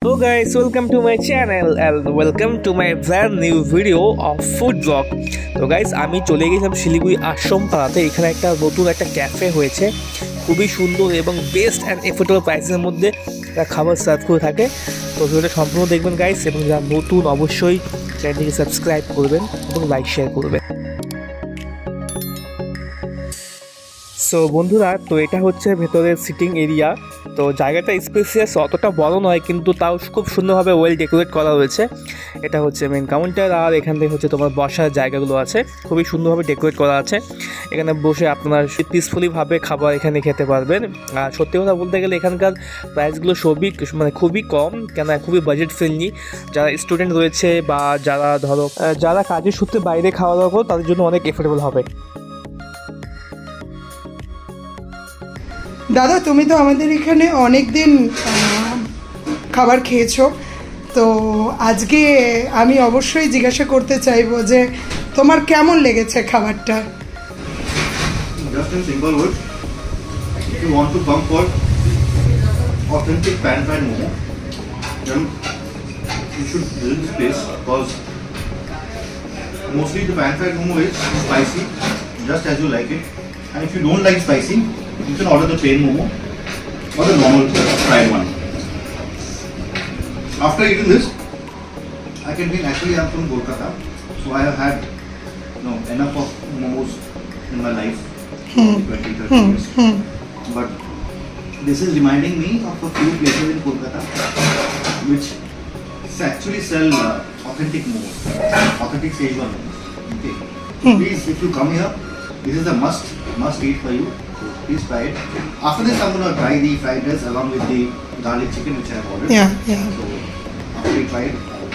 Hello guys, welcome to my channel and welcome to my brand new video of food vlog. তো guys আমি চলে গেছিলাম শিলিগুড়ি আশ্রম পাড়াতে। এখানে একটা নতুন একটা ক্যাফে হয়েছে, খুবই সুন্দর এবং বেস্ট অ্যান্ড এফোর্ডেবল প্রাইসের মধ্যে খাবার সার্ভ করে থাকে। তো ভিডিওটা সম্পূর্ণ দেখবেন গাইস, এবং যারা নতুন অবশ্যই চ্যানেলটিকে সাবস্ক্রাইব করবেন এবং লাইক শেয়ার করবেন। সো বন্ধুরা, তো এটা হচ্ছে ভেতরের সিটিং এরিয়া। তো জায়গাটা স্পেসিয়াস, অতটা বড় নয়, কিন্তু তাও খুব সুন্দরভাবে ওয়েল ডেকোরেট করা হয়েছে। এটা হচ্ছে মেন কাউন্টার, আর এখান থেকে হচ্ছে তোমার বসার জায়গাগুলো আছে, খুবই সুন্দরভাবে ডেকোরেট করা আছে। এখানে বসে আপনার পিসফুলিভাবে খাবার এখানে খেতে পারবেন। আর সত্যি কথা বলতে গেলে এখানকার প্রাইসগুলো খুবই কম, কেন খুবই বাজেট ফ্রেন্ডলি। যারা স্টুডেন্ট রয়েছে বা যারা কাজের সূত্রে বাইরে খাওয়া দাওয়া করে, তাদের জন্য অনেক এফোর্ডেবল হবে। দাদা, তুমি তো আমাদের এখানে অনেক দিন খাবার খেয়েছো, তো আজকে আমি অবশ্যই জিজ্ঞাসা করতে চাইবো যে তোমার কেমন লেগেছে খাবারটা। Just in simple words, if you want to come for authentic pan fried momo, then you should visit this place, because mostly the pan fried momo is spicy, just as you like it. And if you don't like spicy, you can order the plain momo or the normal fried one. After eating this, I can feel, actually I'm from Kolkata, so I have had enough of momos in my life, 20-30 years. But this is reminding me of a few places in Kolkata which actually sell authentic momos, authentic Szechuan momos. Okay. Please, if you come here, this is a must eat for you. So please try it. After this, I'm gonna try the fried rice along with the garlic chicken which I have ordered. Yeah. So after you try it, I'll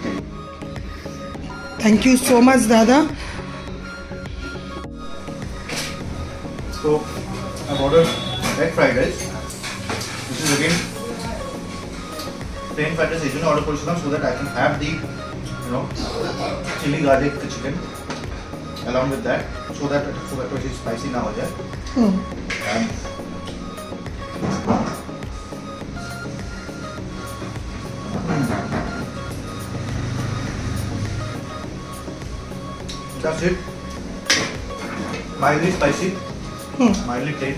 tell you. Thank you so much, Dada. So I've ordered egg fried rice. This is again plain fried rice. I order so that I can have the chili garlic chicken along with that, so that it is spicy now. And that's it. Mildly spicy, mildly plain.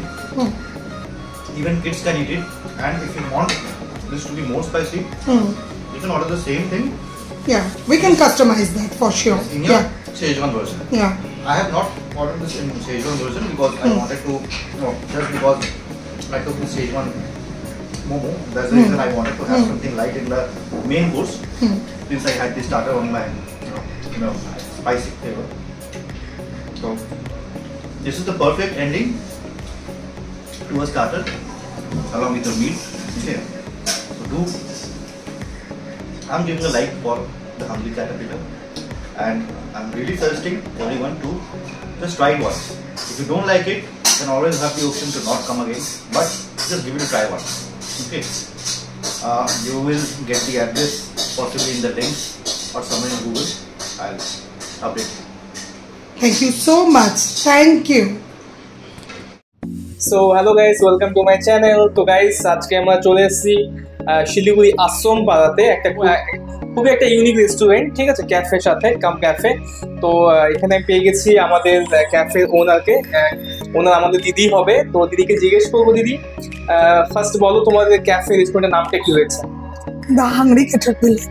Even kids can eat it. And if you want this to be more spicy, you can order the same thing. Yeah, we can customize that for sure. In your Szechuan version. Yeah. I have not ordered this in Szechuan version because I wanted to, just because I took the Szechuan momo, that's the reason I wanted to have something light in the main course, since I had the starter on my, spicy flavor. So this is the perfect ending to a starter along with the meat. Okay. So I'm giving a like for the Hungry Caterpillar, and I'm really suggesting everyone to just try it once. If you don't like it, you can always have the option to not come again, but just give it a try once. Okay. You will get the address possibly in the links or somewhere in Google. I'll update you. Thank you so much. Thank you. So hello guys, welcome to my channel. তো guys আজকে আমরা চলে এসেছি শিলিগুড়ি আশ্রম পাড়াতে খুবই একটা unique restaurant, ঠিক আছে, ক্যাফের সাথে ক্যাফে। তো এখানে পেয়ে গেছি আমাদের ক্যাফের ওনারকে। ওনার আমাদের দিদি হবে। তো দিদিকে জিজ্ঞেস করবো, দিদি ফার্স্ট বলো তোমাদের ক্যাফে রেস্টুরেন্টের নামটা কি হয়েছে? The Hungry Caterpillar.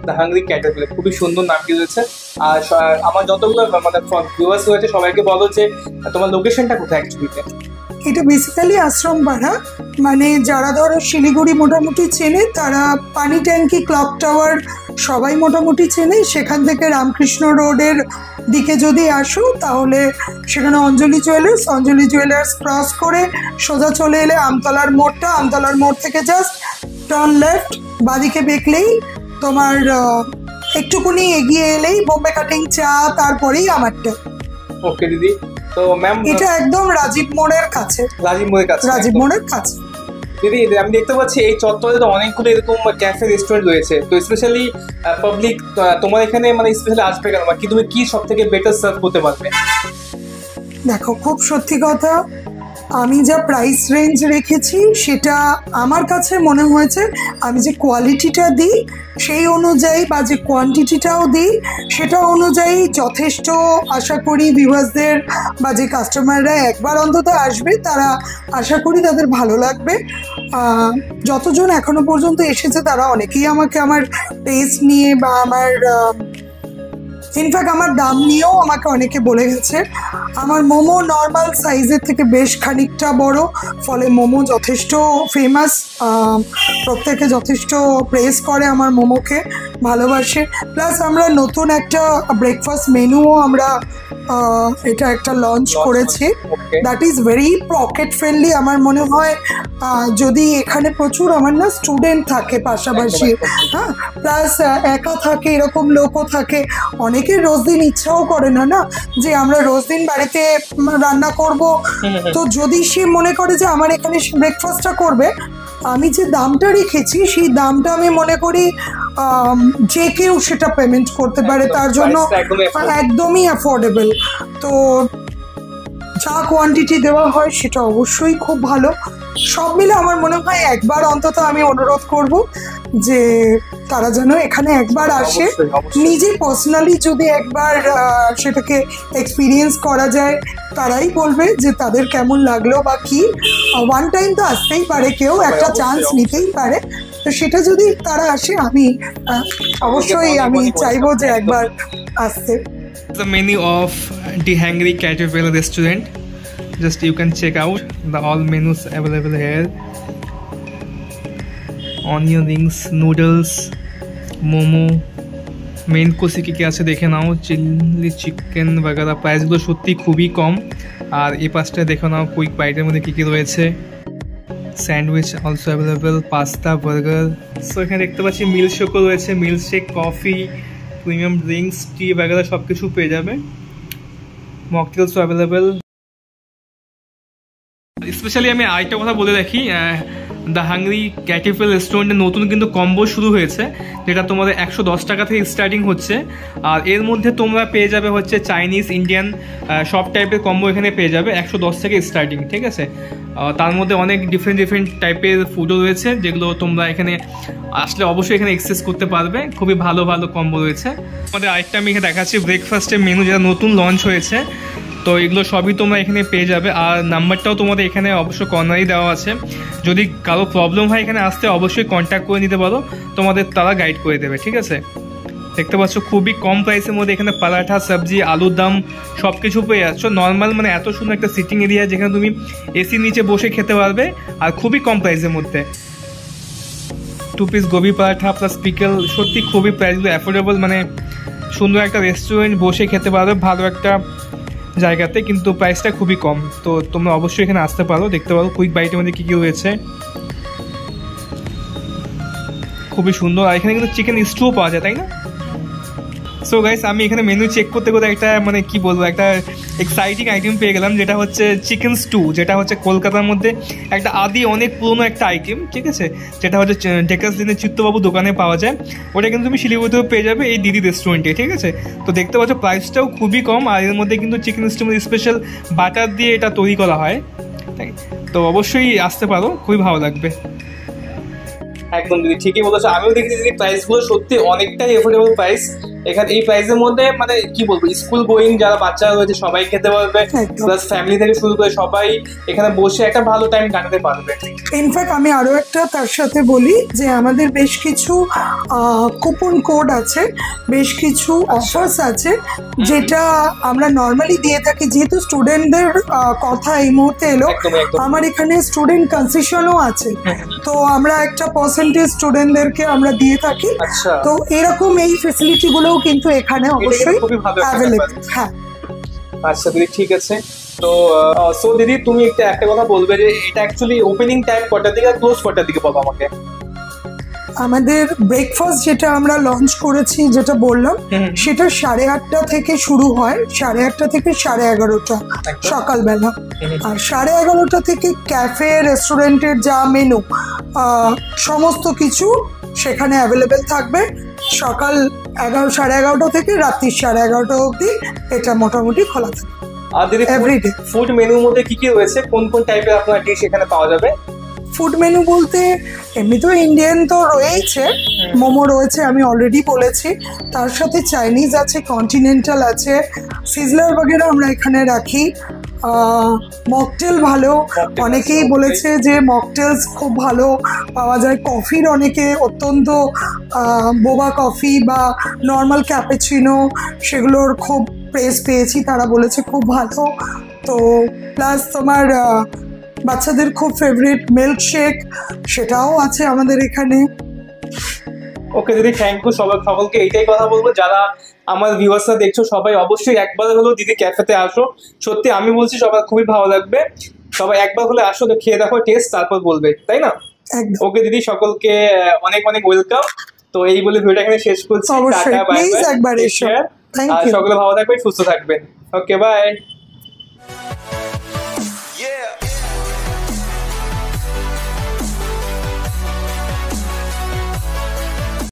The hungry Caterpillar, খুবই সুন্দর নামটি রয়েছে। আর আমার যতগুলো ভিউয়ার্স রয়েছে সবাইকে বলো যে তোমার লোকেশনটা কোথায় অ্যাকচুয়ালিতে? এটা বেসিক্যালি আশ্রম পাড়া, মানে যারা ধরো শিলিগুড়ি মোটামুটি চেনে, তারা পানি ট্যাঙ্কি, ক্লক টাওয়ার সবাই মোটামুটি চেনে। সেখান থেকে রামকৃষ্ণ রোডের দিকে যদি আসো, তাহলে সেখানে অঞ্জলি জুয়েলার্স ক্রস করে সোজা চলে এলে আমতলার মোড় থেকে জাস্ট টার্ন লেফট, বাদিকে বেঁকলেই তোমার একটুকুনি এগিয়ে এলেই বোম্বে কাটিং চা, তারপরেই আমারটা। ওকে দিদি। তো ম্যাম, এটা একদম রাজীব মোড়ের কাছে। দিদি আমি দেখতে পাচ্ছি এই চত্বরে তো অনেকগুলো এরকম ক্যাফে রেস্টুরেন্ট রয়েছে। তো স্পেশালি পাবলিক তোমার এখানে মানে স্পেশালি আসবে কেন, তুমি কি সব থেকে বেটার সার্ভ করতে পারবে? দেখো, খুব সত্যি কথা, আমি যা প্রাইস রেঞ্জ রেখেছি সেটা আমার কাছে মনে হয়েছে আমি যে কোয়ালিটিটা দিই সেই অনুযায়ী বা যে কোয়ান্টিটিটাও দিই সেটা অনুযায়ী যথেষ্ট। আশা করি ভিউয়ার্সদের বা যে কাস্টমাররা একবার অন্তত আসবে তারা আশা করি তাদের ভালো লাগবে। যতজন এখনো পর্যন্ত এসেছে তারা অনেকেই আমাকে আমার টেস্ট নিয়ে বা আমার ইনফ্যাক্ট আমার দাম নিয়েও আমাকে অনেকে বলে গেছে। আমার মোমো নর্মাল সাইজের থেকে বেশ খানিকটা বড়, ফলে মোমো যথেষ্ট ফেমাস, প্রত্যেকে যথেষ্ট প্রেস করে আমার মোমোকে, ভালোবাসে। প্লাস আমরা নতুন একটা ব্রেকফাস্ট মেনুও আমরা এটা একটা লঞ্চ করেছি, that is very pocket friendly. আমার মনে হয় যদি এখানে প্রচুর আমার না স্টুডেন্ট থাকে পাশাপাশি, হ্যাঁ, প্লাস একা থাকে এরকম লোকও থাকে, অনেকের রোজ দিন ইচ্ছাও করে না না যে আমরা রোজ দিন বাড়িতে রান্না করব। তো যদি সে মনে করে যে আমার এখানে ব্রেকফাস্টটা করবে, আমি যে দামটা রেখেছি সেই দামটা আমি মনে করি যে কেউ সেটা পেমেন্ট করতে পারে, তার জন্য একদমই অ্যাফোর্ডেবল। তো যা কোয়ান্টিটি দেওয়া হয় সেটা অবশ্যই খুব ভালো। সব মিলে আমার মনে হয় একবার অন্তত আমি অনুরোধ করব যে তারা যেন এখানে একবার আসে, নিজে পার্সোনালি যদি একবার সেটাকে এক্সপিরিয়েন্স করা যায় তারাই বলবে যে তাদের কেমন লাগলো বা কি। ওয়ান টাইম তো আসতেই পারে, কেউ একটা চান্স নিতেই পারে, তো সেটা যদি তারা আসে আমি অবশ্যই আমি চাইবো যে একবার আসতে। The menu of The Hungry Caterpillar restaurant, just you can check out the all menus available here. Onion rings, noodles, momo, main কোর্সে কী কী আছে দেখে নাও, চিলি চিকেন বাগারা। প্রাইসগুলো সত্যি খুবই কম। আর এই পাশটা দেখে নাও কুইক বাইটের মধ্যে কী কী রয়েছে। Sandwich also available, pasta, burger. So এখানে দেখতে পাচ্ছি মিল্কশেকও রয়েছে, মিল্কশেক, কফি, প্রিমিয়াম ড্রিঙ্কস, টি বাগারা সব কিছু পেয়ে যাবে। মকটেলসও অ্যাভেলেবেল। স্পেশালি আমি আরেকটা কথা বলে রাখি, দ্য হাংরি ক্যাটিফেল রেস্টুরেন্টের নতুন কিন্তু কম্বো শুরু হয়েছে, যেটা তোমাদের 110 টাকা থেকে স্টার্টিং হচ্ছে। আর এর মধ্যে তোমরা পেয়ে যাবে হচ্ছে চাইনিজ, ইন্ডিয়ান সব টাইপের কম্বো এখানে পেয়ে যাবে 110 থেকে স্টার্টিং, ঠিক আছে। তার মধ্যে অনেক ডিফারেন্ট টাইপের ফুডও রয়েছে, যেগুলো তোমরা এখানে আসলে অবশ্যই এখানে এক্সেস করতে পারবে। খুবই ভালো ভালো কম্বো রয়েছে। আমাদের আরেকটা আমি এখানে দেখাচ্ছি ব্রেকফাস্টের মেনু, যেটা নতুন লঞ্চ হয়েছে। তো এগুলো সবই তোমরা এখানে পেয়ে যাবে। আর নাম্বারটাও তোমাদের এখানে অবশ্য কর্নারই দেওয়া আছে, যদি কারো প্রবলেম হয় এখানে আসতে অবশ্যই কন্ট্যাক্ট করে নিতে পারো, তোমাদের তারা গাইড করে দেবে, ঠিক আছে। দেখতে পাচ্ছ খুবই কম প্রাইসের মধ্যে এখানে পরাঠা, সবজি, আলুর দম সব কিছু পেয়ে যাচ্ছ। নর্মাল মানে এত সুন্দর একটা সিটিং এরিয়া যেখানে তুমি এসির নিচে বসে খেতে পারবে আর খুবই কম প্রাইসের মধ্যে। 2 piece Gobi paratha plus pickle, সত্যি খুবই প্রাইসগুলো অ্যাফোর্ডেবল। মানে সুন্দর একটা রেস্টুরেন্ট বসে খেতে পারবে ভালো একটা জায়গাতে, কিন্তু প্রাইসটা খুবই কম। তো তোমরা অবশ্যই এখানে আসতে পারো, দেখতে পারো কুইক বাইটের মধ্যে কী কী রয়েছে, খুবই সুন্দর। আর এখানে কিন্তু চিকেন স্টুও পাওয়া যায়, তাই না? সো গাইস, আমি এখানে মেনু চেক করতে করতে একটা মানে কি বলবো, একটা এক্সাইটিং আইটেম পেয়ে গেলাম, যেটা হচ্ছে চিকেন স্টু, যেটা হচ্ছে কলকাতার মধ্যে একটা অনেক পুরোনো একটা আইটেম, ঠিক আছে, যেটা হচ্ছে ডেকাস দিনের চিত্তবাবু দোকানে পাওয়া যায়। ওটা কিন্তু তুমি শিলিগুড়িতেও পেয়ে যাবে এই দিদি রেস্টুরেন্টে, ঠিক আছে। তো দেখতে পাচ্ছ প্রাইসটাও খুবই কম, আর এর মধ্যে কিন্তু চিকেন স্টুর স্পেশাল বাটার দিয়ে এটা তৈরি করা হয়, তাই। তো অবশ্যই আসতে পারো, খুবই ভালো লাগবে। একদম দিদি ঠিকই বলেছো, আমিও দেখেছি দিদি প্রাইসগুলো সত্যি অনেকটাই এফোর্ডেবল প্রাইস। এখানে এই প্রাইসের মধ্যে মানে কি বলবো, স্কুল গোয়িং যারা বাচ্চারা রয়েছে সবাই খেতে পারবে, প্লাস ফ্যামিলি থেকে শুরু করে সবাই এখানে বসে একটা ভালো টাইম কাটাতে পারবে। ইনফ্যাক্ট আমি আরও একটা তার সাথে বলি যে আমাদের বেশ কিছু কুপন কোড আছে, বেশ কিছু অফার্স আছে, যেটা আমরা নর্মালি দিয়ে থাকি। যেহেতু স্টুডেন্টদের কথা এই মুহূর্তে এলো, আমার এখানে স্টুডেন্ট কনসেশনও আছে, তো আমরা একটা পার্সেন্টেজ স্টুডেন্টদেরকে আমরা দিয়ে থাকি। তো এরকম এই ফেসিলিটিগুলোও কিন্তু এখানে অবশ্যই অ্যাভেলেবল। হ্যাঁ, আচ্ছা দিদি, ঠিক আছে। তো সো দিদি তুমি একটা কথা বলবে যে এটা অ্যাকচুয়ালি ওপেনিং টাইম কটার দিকে আর ক্লোজ কটার দিকে বলো আমাকে। আমাদের ব্রেকফাস্ট যেটা আমরা লঞ্চ করেছি, যেটা বললাম, সেটা 8:30 থেকে শুরু হয়, 8:30 থেকে 11:30 সকালবেলা। আর 11:30 থেকে ক্যাফে রেস্টুরেন্টের যা মেনু সমস্ত কিছু সেখানে অ্যাভেলেবেল থাকবে। সকাল 11:30 থেকে রাত্রি 11:30 অবধি এটা মোটামুটি খোলা থাকে। আর দিদি Everyday. ফুড মেনুর মধ্যে কি কি রয়েছে, কোন কোন টাইপের আপনার ডিশ এখানে পাওয়া যাবে? ফুড মেনু বলতে এমনি তো ইন্ডিয়ান তো রয়েইছে, মোমো রয়েছে আমি অলরেডি বলেছি, তার সাথে চাইনিজ আছে, কন্টিনেন্টাল আছে, সিজলার বগেরা আমরা এখানে রাখি। মকটেল ভালো, অনেকেই বলেছে যে মকটেলস খুব ভালো পাওয়া যায়। কফির অনেকে অত্যন্ত বোবা কফি বা নর্মাল ক্যাপাচিনো সেগুলোর খুব প্রেস পেয়েছি, তারা বলেছে খুব ভালো। তো প্লাস তোমার বাচ্চাদের খুব ফেভারিট মিল্ক শেক, সেটাও আছে আমাদের এখানে। ওকে দিদি, থ্যাংক ইউ। সকলকে এইটাই কথা বলবো, যারা আমার ভিউয়ার্সরা দেখছো সবাই অবশ্যই একবার হলেও দিদি ক্যাফেতে আসো। সত্যি আমি বলছি সবার খুবই ভালো লাগবে, সবাই একবার হলে আসো, তো খেয়ে দেখো টেস্ট, তারপর বলবে, তাই না? একদম ওকে দিদি, সকলকে অনেক অনেক ওয়েলকাম। তো এই বলে ভিডিওটা এখানে শেষ করছি। অবশ্যই, টাটা, বাই প্লিজ বাই, একবার টেক এসো। কেয়ার। থ্যাংক আর ইউ। সকলে ভালো থাকবেন, সুস্থ থাকবেন। Okay, by.